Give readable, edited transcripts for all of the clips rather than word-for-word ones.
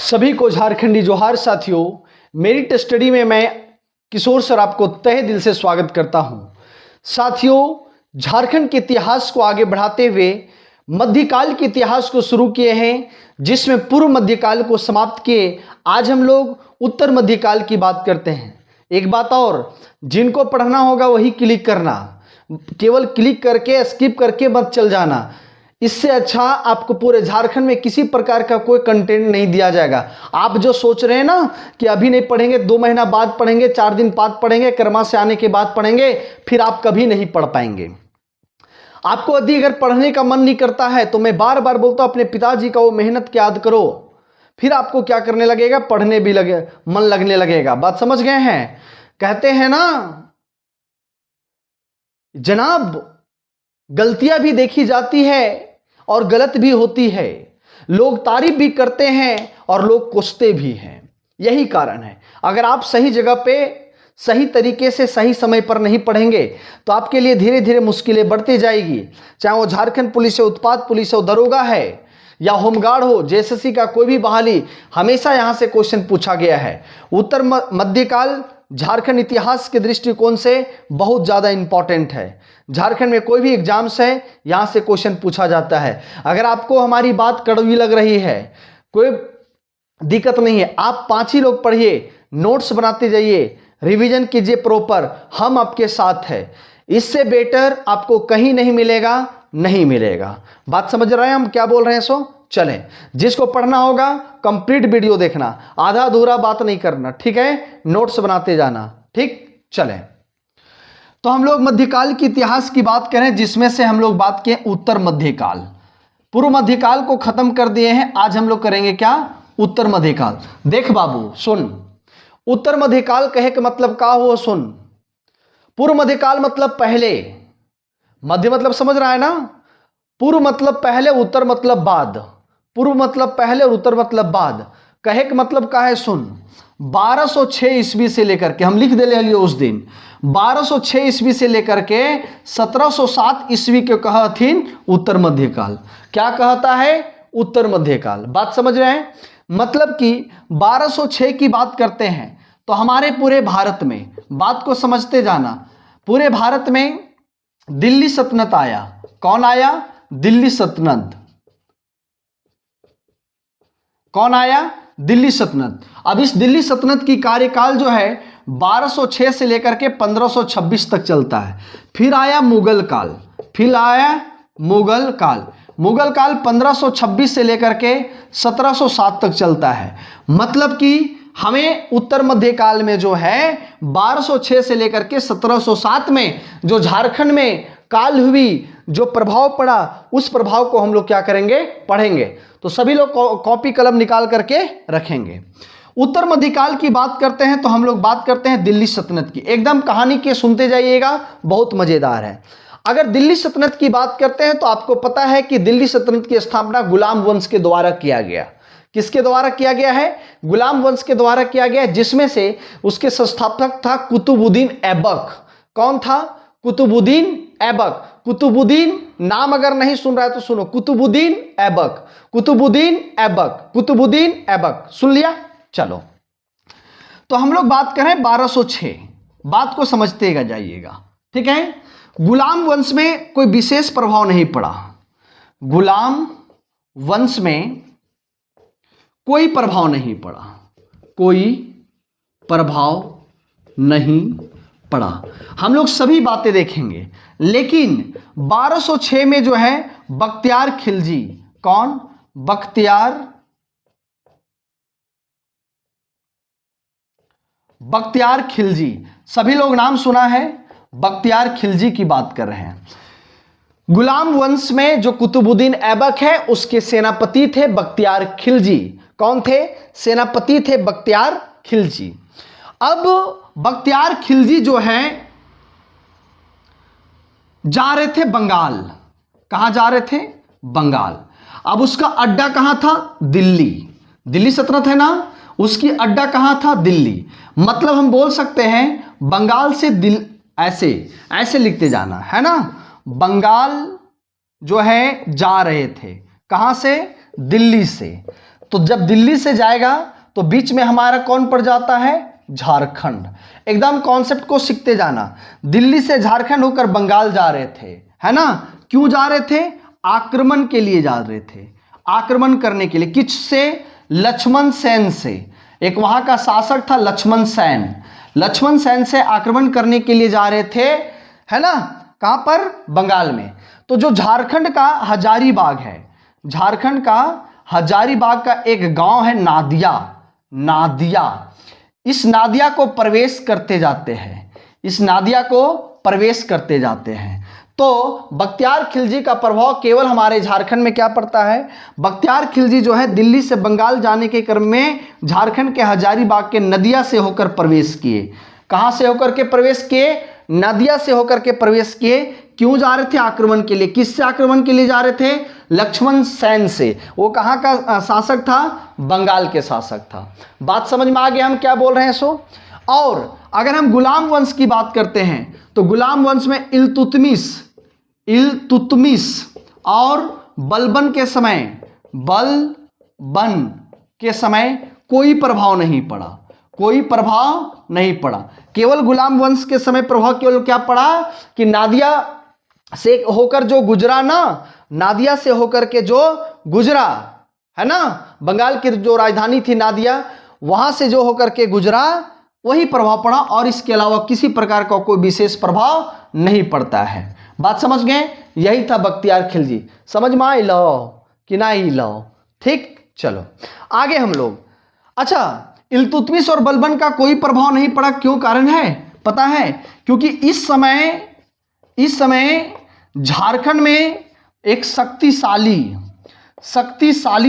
सभी को झारखंडी जोहार साथियों। मेरिट स्टडी में मैं किशोर सर आपको तहे दिल से स्वागत करता हूं। साथियों, झारखंड के इतिहास को आगे बढ़ाते हुए मध्यकाल के इतिहास को शुरू किए हैं, जिसमें पूर्व मध्यकाल को समाप्त किए आज हम लोग उत्तर मध्यकाल की बात करते हैं। एक बात और, जिनको पढ़ना होगा वही क्लिक करना, केवल क्लिक करके स्किप करके मत चल जाना। इससे अच्छा आपको पूरे झारखंड में किसी प्रकार का कोई कंटेंट नहीं दिया जाएगा। आप जो सोच रहे हैं ना कि अभी नहीं पढ़ेंगे, 2 महीना बाद पढ़ेंगे, 4 दिन बाद पढ़ेंगे, कर्मा से आने के बाद पढ़ेंगे, फिर आप कभी नहीं पढ़ पाएंगे। आपको यदि अगर पढ़ने का मन नहीं करता है तो मैं बार बार बोलता हूं, अपने पिताजी का वो मेहनत याद करो, फिर आपको क्या करने लगेगा, पढ़ने भी लगे, मन लगने लगेगा। बात समझ गए हैं? कहते हैं ना जनाब, गलतियां भी देखी जाती है और गलत भी होती है, लोग तारीफ भी करते हैं और लोग कोसते भी हैं। यही कारण है, अगर आप सही जगह पे सही तरीके से सही समय पर नहीं पढ़ेंगे तो आपके लिए धीरे धीरे मुश्किलें बढ़ती जाएगी। चाहे वो झारखंड पुलिस हो, उत्पाद पुलिस हो, दरोगा है या होमगार्ड हो, जेएसएससी का कोई भी बहाली, हमेशा यहां से क्वेश्चन पूछा गया है। उत्तर मध्यकाल झारखंड इतिहास के दृष्टिकोण से बहुत ज़्यादा इंपॉर्टेंट है। झारखंड में कोई भी एग्जाम्स है, यहाँ से क्वेश्चन पूछा जाता है। अगर आपको हमारी बात कड़वी लग रही है, कोई दिक्कत नहीं है, आप 5 ही लोग पढ़िए, नोट्स बनाते जाइए, रिवीजन कीजिए प्रॉपर, हम आपके साथ हैं। इससे बेटर आपको कहीं नहीं मिलेगा, नहीं मिलेगा। बात समझ रहे हैं हम क्या बोल रहे हैं? सो चलें, जिसको पढ़ना होगा कंप्लीट वीडियो देखना, आधा अधूरा बात नहीं करना, ठीक है? नोट्स बनाते जाना, ठीक? चलें, तो हम लोग मध्यकाल के इतिहास की बात करें, जिसमें से हम लोग बात किए उत्तर मध्यकाल। पूर्व मध्यकाल को खत्म कर दिए हैं, आज हम लोग करेंगे क्या? उत्तर मध्यकाल। देख बाबू सुन, उत्तर मध्यकाल कहे का मतलब का हुआ? सुन, पूर्व मध्यकाल मतलब पहले, मध्य मतलब समझ रहा है ना? पूर्व मतलब पहले, उत्तर मतलब बाद। पूर्व मतलब पहले और उत्तर मतलब बाद। कहे का मतलब का है? सुन, 1206 ईस्वी से लेकर के, हम लिख दे ले उस दिन, 1206 ईस्वी से लेकर के 1707 ईस्वी के कहथिन उत्तर मध्यकाल। क्या कहता है? उत्तर मध्यकाल। बात समझ रहे हैं? मतलब कि 1206 की बात करते हैं तो हमारे पूरे भारत में, बात को समझते जाना, पूरे भारत में दिल्ली सल्तनत आया। कौन आया? दिल्ली सल्तनत। कौन आया? दिल्ली सल्तनत। अब इस दिल्ली सल्तनत की कार्यकाल जो है 1206 से लेकर के 1526 तक चलता है। फिर आया मुगल काल, फिर आया मुगल काल। मुगल काल 1526 से लेकर के 1707 तक चलता है। मतलब कि हमें उत्तर मध्यकाल में जो है 1206 से लेकर के 1707 में जो झारखंड में काल हुई, जो प्रभाव पड़ा, उस प्रभाव को हम लोग क्या करेंगे? पढ़ेंगे। तो सभी लोग कॉपी कलम निकाल करके रखेंगे। उत्तर मध्यकाल की बात करते हैं तो हम लोग बात करते हैं दिल्ली सल्तनत की। एकदम कहानी के सुनते जाइएगा, बहुत मजेदार है। अगर दिल्ली सल्तनत की बात करते हैं तो आपको पता है कि दिल्ली सल्तनत की स्थापना गुलाम वंश के द्वारा किया गया। किसके द्वारा किया गया है? गुलाम वंश के द्वारा किया गया, जिसमें से उसके संस्थापक था कुतुबुद्दीन ऐबक। कौन था? कुतुबुद्दीन ऐबक। कुतुबुद्दीन नाम अगर नहीं सुन रहा है तो सुनो, कुतुबुद्दीन ऐबक, कुतुबुद्दीन ऐबक, कुतुबुद्दीन ऐबक। सुन लिया? चलो, तो हम लोग बात करें 1206। बात को समझते जाइएगा, ठीक है? गुलाम वंश में कोई विशेष प्रभाव नहीं पड़ा। गुलाम वंश में कोई प्रभाव नहीं पड़ा, कोई प्रभाव नहीं पड़ा। हम लोग सभी बातें देखेंगे, लेकिन 1206 में जो है बख्तियार खिलजी। कौन? बख्तियार खिलजी। सभी लोग नाम सुना है, बख्तियार खिलजी की बात कर रहे हैं। गुलाम वंश में जो कुतुबुद्दीन ऐबक है, उसके सेनापति थे बख्तियार खिलजी। कौन थे? सेनापति थे बख्तियार खिलजी। अब बख्तियार खिलजी जो है जा रहे थे बंगाल। कहां जा रहे थे? बंगाल। अब उसका अड्डा कहां था? दिल्ली। दिल्ली सल्तनत है ना, उसकी अड्डा कहां था? दिल्ली। मतलब हम बोल सकते हैं बंगाल से ऐसे ऐसे लिखते जाना है ना। बंगाल जो है जा रहे थे, कहां से? दिल्ली से। तो जब दिल्ली से जाएगा तो बीच में हमारा कौन पड़ जाता है, झारखंड। एकदम कॉन्सेप्ट को सीखते जाना। दिल्ली से झारखंड होकर बंगाल जा रहे थे, है ना। क्यों जा रहे थे, आक्रमण के लिए जा रहे थे, आक्रमण करने के लिए। किससे, लक्ष्मण सेन से। एक वहां का शासक था लक्ष्मण सेन, लक्ष्मण सेन से आक्रमण करने के लिए जा रहे थे, है ना। कहां पर, बंगाल में। तो जो झारखंड का हजारीबाग है, झारखंड का हजारीबाग का एक गांव है नादिया, नादिया। इस नादिया को प्रवेश करते जाते हैं, इस नादिया को प्रवेश करते जाते हैं। तो बख्तियार खिलजी का प्रभाव केवल हमारे झारखंड में क्या पड़ता है। बख्तियार खिलजी जो है दिल्ली से बंगाल जाने के क्रम में झारखंड के हजारीबाग के नदिया से होकर प्रवेश किए। कहां से होकर के प्रवेश किए, नदिया से होकर के प्रवेश किए। क्यों जा रहे थे, आक्रमण के लिए। किससे आक्रमण के लिए जा रहे थे, लक्ष्मण सेन से। वो कहां का शासक था, बंगाल के शासक था। बात समझ में आ गया हम क्या बोल रहे हैं सो। और अगर हम गुलाम वंश की बात करते हैं तो गुलाम वंश में इल्तुतमिश और बलबन के समय, बलबन के समय कोई प्रभाव नहीं पड़ा, कोई प्रभाव नहीं पड़ा। केवल गुलाम वंश के समय प्रभाव केवल क्या पड़ा कि नादिया से होकर जो गुजरा ना, नादिया से होकर के जो गुजरा, है ना, बंगाल की जो राजधानी थी नादिया, वहां से जो होकर के गुजरा वही प्रभाव पड़ा, और इसके अलावा किसी प्रकार का कोई विशेष प्रभाव नहीं पड़ता है। बात समझ गए, यही था बख्तियार खिलजी। समझ में आई लो कि ना ही लो, ठीक। चलो आगे हम लोग। अच्छा, इल्तुतमिश और बलबन का कोई प्रभाव नहीं पड़ा, क्यों, कारण है पता है। क्योंकि इस समय झारखंड में एक शक्तिशाली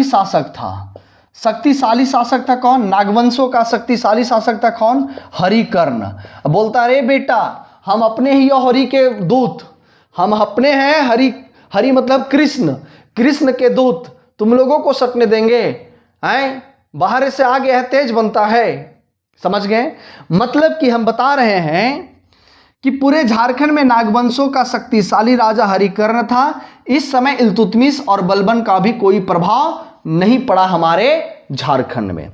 शासक था। शक्तिशाली शासक था कौन, नागवंशों का शक्तिशाली शासक था कौन, हरिकर्ण। बोलता रे बेटा, हम अपने ही हरि के दूत, हम अपने हैं हरि मतलब कृष्ण, कृष्ण के दूत, तुम लोगों को सटने देंगे, हैं, बाहर से आ गया है, तेज बनता है। समझ गए, मतलब कि हम बता रहे हैं कि पूरे झारखंड में नागवंशों का शक्तिशाली राजा हरिकर्ण था। इस समय इल्तुतमिश और बलबन का भी कोई प्रभाव नहीं पड़ा हमारे झारखंड में।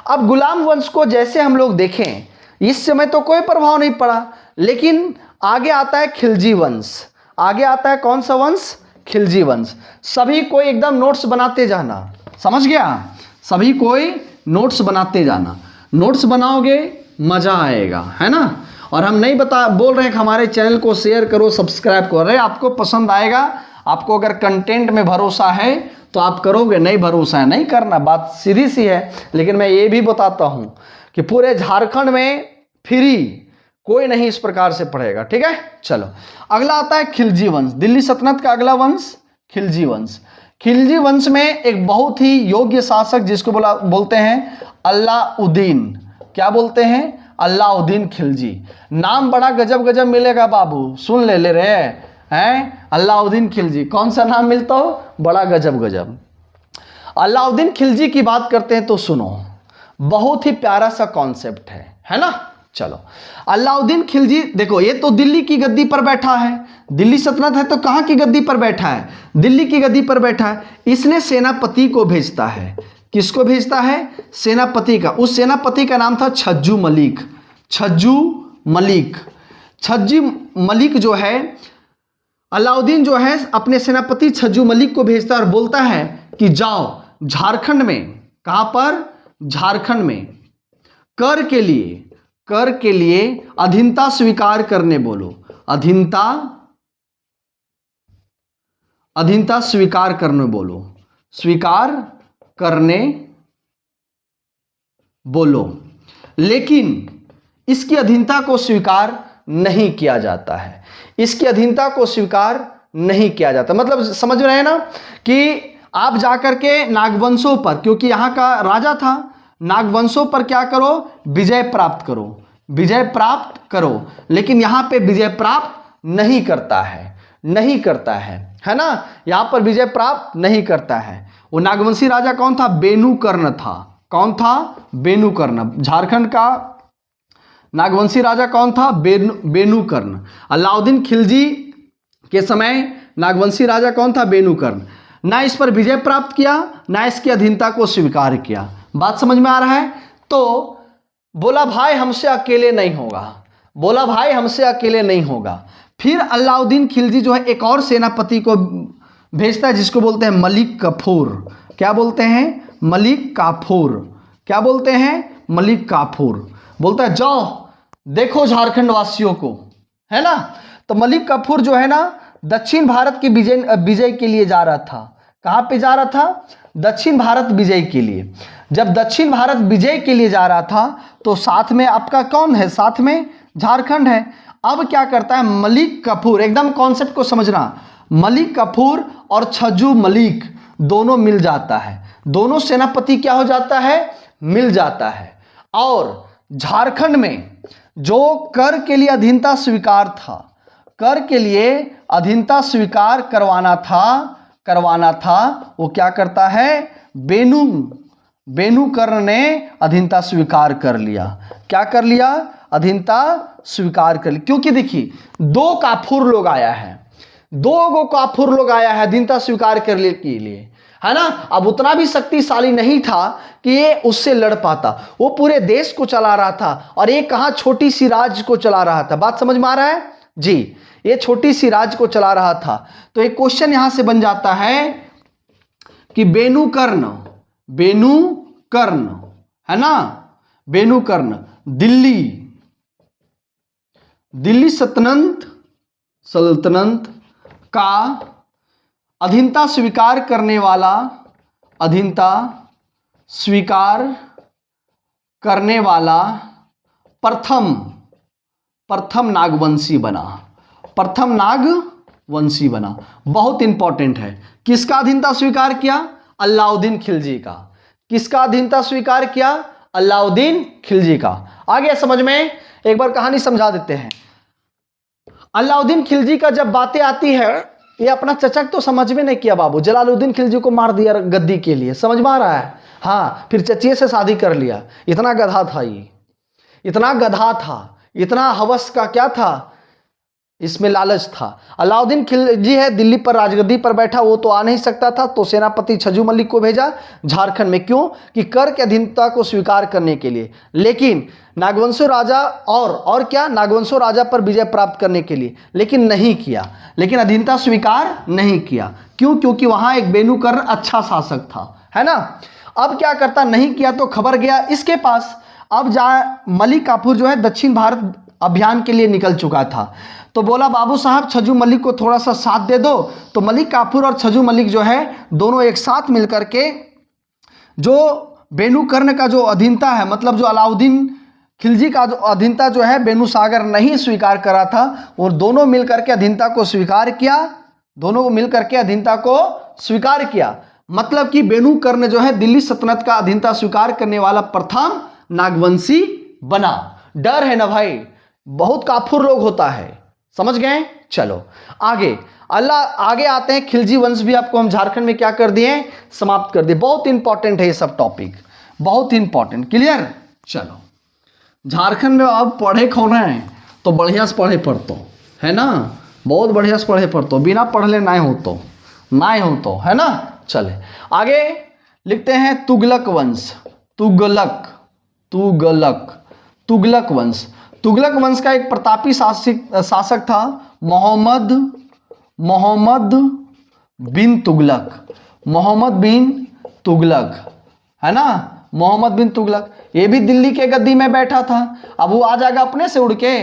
अब गुलाम वंश को जैसे हम लोग देखें, इस समय तो कोई प्रभाव नहीं पड़ा, लेकिन आगे आता है खिलजी वंश। आगे आता है कौन सा वंश, खिलजी वंश। सभी को एकदम नोट्स बनाते जाना, समझ गया, सभी कोई नोट्स बनाते जाना। नोट्स बनाओगे मजा आएगा, है ना। और हम नहीं बोल रहे हैं कि हमारे चैनल को शेयर करो, सब्सक्राइब करो, अरे आपको पसंद आएगा। आपको अगर कंटेंट में भरोसा है तो आप करोगे, नहीं भरोसा है नहीं करना, बात सीधी सी है। लेकिन मैं ये भी बताता हूं कि पूरे झारखंड में फ्री कोई नहीं इस प्रकार से पढ़ेगा, ठीक है। चलो अगला आता है खिलजी वंश। दिल्ली सल्तनत का अगला वंश खिलजी वंश। खिलजी वंश में एक बहुत ही योग्य शासक जिसको बोलते हैं अलाउद्दीन। क्या बोलते हैं, अलाउद्दीन खिलजी। नाम बड़ा गजब गजब मिलेगा बाबू, सुन ले रहे हैं, अलाउद्दीन खिलजी। कौन सा नाम मिलता हो, बड़ा गजब गजब। अलाउद्दीन खिलजी की बात करते हैं तो सुनो, बहुत ही प्यारा सा कॉन्सेप्ट है ना। चलो अलाउद्दीन खिलजी, देखो ये तो दिल्ली की गद्दी पर बैठा है, दिल्ली सल्तनत है तो कहां की गद्दी पर बैठा है, दिल्ली की गद्दी पर बैठा है। इसने सेनापति को भेजता है, किसको भेजता है, सेनापति का। उस सेनापति का नाम था छज्जू मलिक। छज्जू मलिक, छज्जू मलिक जो है, अलाउद्दीन जो है अपने सेनापति छज्जू मलिक को भेजता है और बोलता है कि जाओ झारखंड में, कहां पर, झारखंड में कर के लिए अधीनता स्वीकार करने बोलो। अधीनता स्वीकार करने बोलो, स्वीकार करने बोलो। लेकिन इसकी अधीनता को स्वीकार नहीं किया जाता है, इसकी अधीनता को स्वीकार नहीं किया जाता। मतलब समझ रहे हैं ना कि आप जाकर के नागवंशों पर, क्योंकि यहां का राजा था, नागवंशों पर क्या करो, विजय प्राप्त करो, विजय प्राप्त करो। लेकिन यहां पे विजय प्राप्त नहीं करता है ना, यहां पर विजय प्राप्त नहीं करता है। वो नागवंशी राजा कौन था, बेनुकर्ण था। कौन था, बेनुकर्ण। झारखंड का नागवंशी राजा कौन था, बेनुकर्ण। अलाउद्दीन खिलजी के समय नागवंशी राजा कौन था, बेनुकर्ण। ना इस पर विजय प्राप्त किया, ना इसकी अधीनता को स्वीकार किया। बात समझ में आ रहा है? तो बोला भाई हमसे अकेले नहीं होगा, बोला भाई हमसे अकेले नहीं होगा। फिर अलाउद्दीन खिलजी जो है एक और सेनापति को भेजता है जिसको बोलते हैं मलिक काफूर। क्या बोलते हैं? मलिक काफूर। क्या बोलते हैं? मलिक काफूर। बोलता है जाओ देखो झारखंड वासियों को, है ना। तो मलिक काफूर जो है ना दक्षिण भारत की विजय के लिए जा रहा था। कहाँ पे जा रहा था? दक्षिण भारत विजय के लिए। जब दक्षिण भारत विजय के लिए जा रहा था तो साथ में आपका कौन है? साथ में झारखंड है। अब क्या करता है मलिक काफूर, एकदम कॉन्सेप्ट को समझना, मलिक काफूर और छज्जू मलिक दोनों मिल जाता है, दोनों सेनापति क्या हो जाता है? मिल जाता है। और झारखंड में जो कर के लिए अधीनता स्वीकार था, कर के लिए अधीनता स्वीकार करवाना था, वो क्या करता है? बेनू कर्ण ने अधीनता स्वीकार कर लिया। क्या कर लिया? अधीनता स्वीकार कर ली। क्योंकि देखिए दो काफूर लोग आया है, दो काफूर लोग आया है अधीनता स्वीकार करने के लिए, है ना। अब उतना भी शक्तिशाली नहीं था कि ये उससे लड़ पाता, वो पूरे देश को चला रहा था और ये कहाँ छोटी सी राज्य को चला रहा था। बात समझ में आ रहा है जी? ये छोटी सी राज्य को चला रहा था। तो एक क्वेश्चन यहां से बन जाता है कि बेनू कर्ण है ना, बेनू कर्ण दिल्ली सल्तनत का अधीनता स्वीकार करने वाला प्रथम नागवंशी बना। बहुत इंपॉर्टेंट है। किसका अधीनता स्वीकार किया? अलाउद्दीन खिलजी का। किसका अधीनता स्वीकार किया? अलाउद्दीन खिलजी का। आगे समझ में एक बार कहानी समझा देते हैं। अलाउद्दीन खिलजी का जब बातें आती है, ये अपना चचक तो समझ में नहीं किया बाबू, जलालुद्दीन खिलजी को मार दिया गद्दी के लिए, समझ में आ रहा है? हाँ, फिर चचिए से शादी कर लिया। इतना गधा था ये, इतना गधा था, इतना हवस का क्या था, इसमें लालच था। अलाउद्दीन खिलजी है दिल्ली पर राजगद्दी पर बैठा, वो तो आ नहीं सकता था, तो सेनापति छज्जू मलिक को भेजा झारखंड में। क्यों? कि कर की अधीनता को स्वीकार करने के लिए। लेकिन नागवंशो राजा और क्या, नागवंशो राजा पर विजय प्राप्त करने के लिए, लेकिन नहीं किया, लेकिन अधीनता स्वीकार नहीं किया। क्यों? क्योंकि वहां एक बेनू कर्ण अच्छा शासक था, है ना। अब क्या करता? नहीं किया तो खबर गया इसके पास। अब मलिक काफूर जो है दक्षिण भारत अभियान के लिए निकल चुका था, तो बोला बाबू साहब छज्जू मलिक को थोड़ा सा साथ दे दो। तो मलिक काफूर और छज्जू मलिक जो है दोनों एक साथ मिलकर के जो बेनू कर्ण का जो अधीनता है, मतलब जो अलाउद्दीन खिलजी का जो अधीनता जो है बेनू सागर नहीं स्वीकार करा था, वो दोनों मिलकर के अधीनता को स्वीकार किया, दोनों मिलकर के अधीनता को स्वीकार किया। मतलब कि बेनू कर्ण जो है दिल्ली सल्तनत का अधीनता स्वीकार करने वाला प्रथम नागवंशी बना। डर है ना भाई, बहुत काफूर लोग होता है, समझ गए? चलो आगे आगे आते हैं। खिलजी वंश भी आपको हम झारखंड में क्या कर दिए? समाप्त कर दिए। बहुत इंपॉर्टेंट है ये सब टॉपिक, बहुत इंपॉर्टेंट। क्लियर? चलो झारखंड में अब पढ़े कौन है तो बढ़िया से पढ़े पढ़तो, है ना, बहुत बढ़िया से पढ़े पढ़तो, बिना पढ़ले ना हो तो, है ना। चले आगे लिखते हैं तुगलक वंश। तुगलक वंश। तुगलक वंश का एक प्रतापी शासक था मोहम्मद बिन तुगलक, है ना, मोहम्मद बिन तुगलक। ये भी दिल्ली के गद्दी में बैठा था। अब वो आ जाएगा अपने से उड़ के,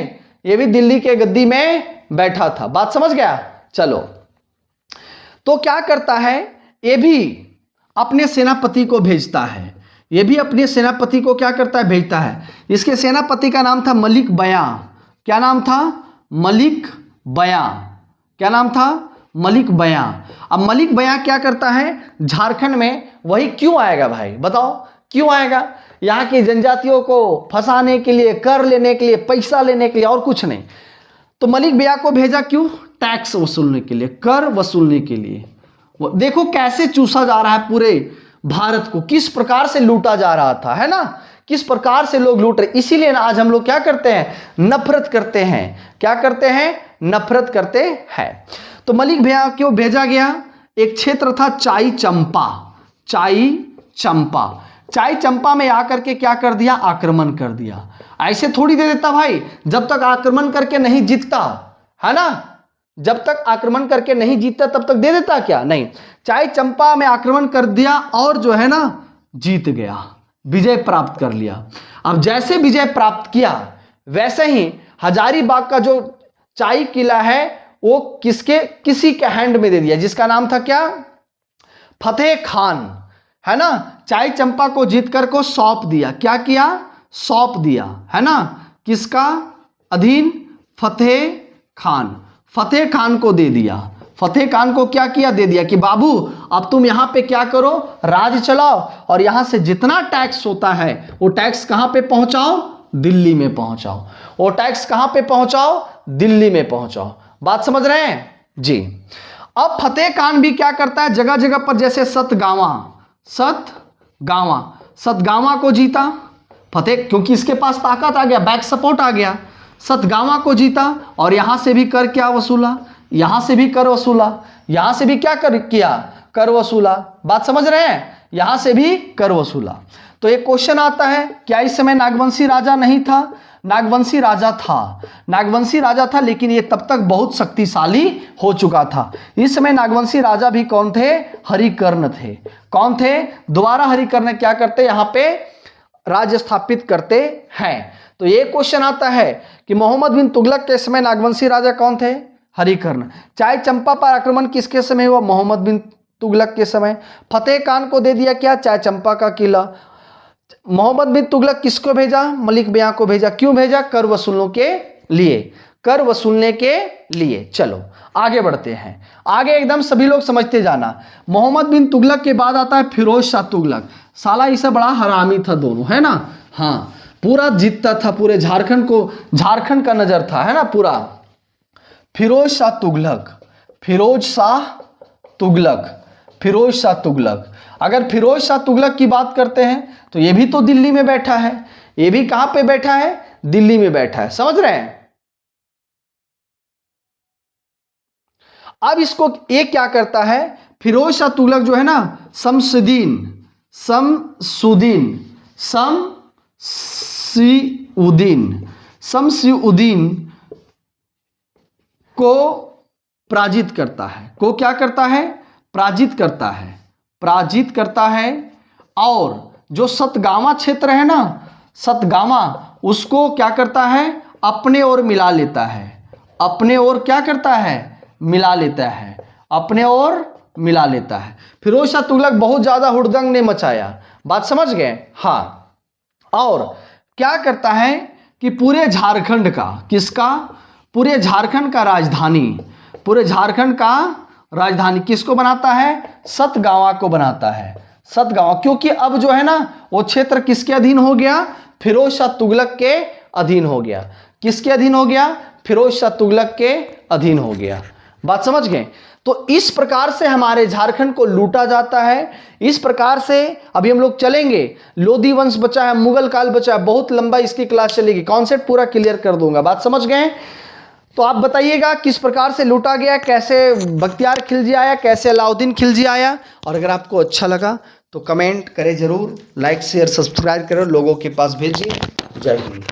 ये भी दिल्ली के गद्दी में बैठा था। बात समझ गया? चलो तो क्या करता है, ये भी अपने सेनापति को भेजता है, ये भी अपने सेनापति को क्या करता है? भेजता है। इसके सेनापति का नाम था मलिक बयां। क्या नाम था? मलिक बयां। क्या नाम था? मलिक बयां। अब मलिक बयां क्या करता है झारखंड में? वही क्यों आएगा भाई, बताओ क्यों आएगा? यहाँ की जनजातियों को फंसाने के लिए, कर लेने के लिए, पैसा लेने के लिए, और कुछ नहीं। तो मलिक बयां को भेजा क्यों? टैक्स वसूलने के लिए, कर वसूलने के लिए। देखो कैसे चूसा जा रहा है पूरे भारत को, किस प्रकार से लूटा जा रहा था, है ना, किस प्रकार से लोग लूट रहे। इसीलिए ना आज हम लोग क्या करते हैं? नफरत करते हैं। क्या करते हैं? नफरत करते हैं। तो मलिक भैया क्यों भेजा गया? एक क्षेत्र था चाई चंपा। चाई चंपा, चाई चंपा में आकर के क्या कर दिया, आक्रमण कर दिया। ऐसे थोड़ी दे देता भाई, जब तक आक्रमण करके नहीं जीतता, है ना, जब तक आक्रमण करके नहीं जीतता तब तक दे देता क्या, नहीं। चाई चंपा में आक्रमण कर दिया और जो है ना जीत गया, विजय प्राप्त कर लिया। अब जैसे विजय प्राप्त किया वैसे ही हजारीबाग का जो चाई किला है वो किसी के हैंड में दे दिया, जिसका नाम था क्या, फतेह खान, है ना। चाई चंपा को जीत कर को सौंप दिया, क्या किया, सौंप दिया, है ना, किसका अधीन, फतेह खान, फतेह खान को दे दिया। फतेह खान को क्या किया, दे दिया कि बाबू अब तुम यहां पे क्या करो, राज चलाओ, और यहां से जितना टैक्स होता है वो टैक्स कहां पे पहुंचाओ, दिल्ली में पहुंचाओ। वो टैक्स कहां पे पहुंचाओ, दिल्ली में पहुंचाओ। बात समझ रहे हैं जी। अब फतेह खान भी क्या करता है, जगह जगह पर, जैसे सतगावा को जीता फतेह, क्योंकि इसके पास ताकत आ गया, बैक सपोर्ट आ गया। सतगावा को जीता और यहां से भी कर क्या वसूला, यहां से भी कर वसूला, यहां से भी क्या किया, कर वसूला। बात समझ रहे हैं, यहां से भी कर वसूला। तो एक क्वेश्चन आता है, क्या इस समय नागवंशी राजा नहीं था, नागवंशी राजा था, नागवंशी राजा था, लेकिन ये तब तक बहुत शक्तिशाली हो चुका था। इस समय नागवंशी राजा भी कौन थे, हरिकर्ण थे। कौन थे, दोबारा हरिकर्ण क्या करते, यहां पे राज्य स्थापित करते हैं। तो ये क्वेश्चन आता है कि मोहम्मद बिन तुगलक के समय नागवंशी राजा कौन थे, हरिकर्ण। चाय चंपा पर आक्रमण किसके समय हुआ, मोहम्मद बिन तुगलक के समय। फतेह खान को दे दिया क्या, चाय चंपा का किला। मोहम्मद बिन तुगलक किसको भेजा, मलिक बिया को भेजा। क्यों भेजा, कर वसूलने के लिए, कर वसूलने के लिए। चलो आगे बढ़ते हैं, आगे एकदम सभी लोग समझते जाना। मोहम्मद बिन तुगलक के बाद आता है फिरोज शाह तुगलक। साला इसे बड़ा हरामी था दोनों, है ना, हाँ, पूरा जीतता था, पूरे झारखंड को, झारखंड का नजर था, है ना पूरा। फिरोज शाह तुगलक, फिरोज शाह तुगलक, फिरोज शाह तुगलक। अगर फिरोज शाह तुगलक की बात करते हैं तो ये भी तो दिल्ली में बैठा है, ये भी कहां पे बैठा है, दिल्ली में बैठा है, समझ रहे हैं। अब इसको एक क्या करता है, फिरोज शाह तुगलक जो है ना, शमसुद्दीन को पराजित करता है, को क्या करता है, पराजित करता है, पराजित करता है। और जो सतगावा क्षेत्र है ना, सतगावा, उसको क्या करता है, अपने ओर मिला लेता है, अपने ओर क्या करता है, मिला लेता है, अपने ओर मिला लेता है। फिरोज शाह तुगलक बहुत ज्यादा हुड़दंग ने मचाया, बात समझ गए, हाँ। और क्या करता है कि पूरे झारखंड का, किसका, पूरे झारखंड का राजधानी, पूरे झारखंड का राजधानी किसको बनाता है, सतगावा को बनाता है, सतगावा। क्योंकि अब जो है ना वो क्षेत्र किसके अधीन हो गया, फिरोज शाह तुगलक के अधीन हो गया। किसके अधीन हो गया, फिरोज शाह तुगलक के अधीन हो गया। बात समझ गए। तो इस प्रकार से हमारे झारखंड को लूटा जाता है। इस प्रकार से अभी हम लोग चलेंगे, लोधी वंश बचा है, मुगल काल बचा है, बहुत लंबा इसकी क्लास चलेगी, कॉन्सेप्ट पूरा क्लियर कर दूंगा। बात समझ गए। तो आप बताइएगा किस प्रकार से लूटा गया, कैसे बख्तियार खिलजी आया, कैसे अलाउद्दीन खिलजी आया। और अगर आपको अच्छा लगा तो कमेंट करें जरूर, लाइक शेयर सब्सक्राइब करें, लोगों के पास भेजिए। जय हिंद।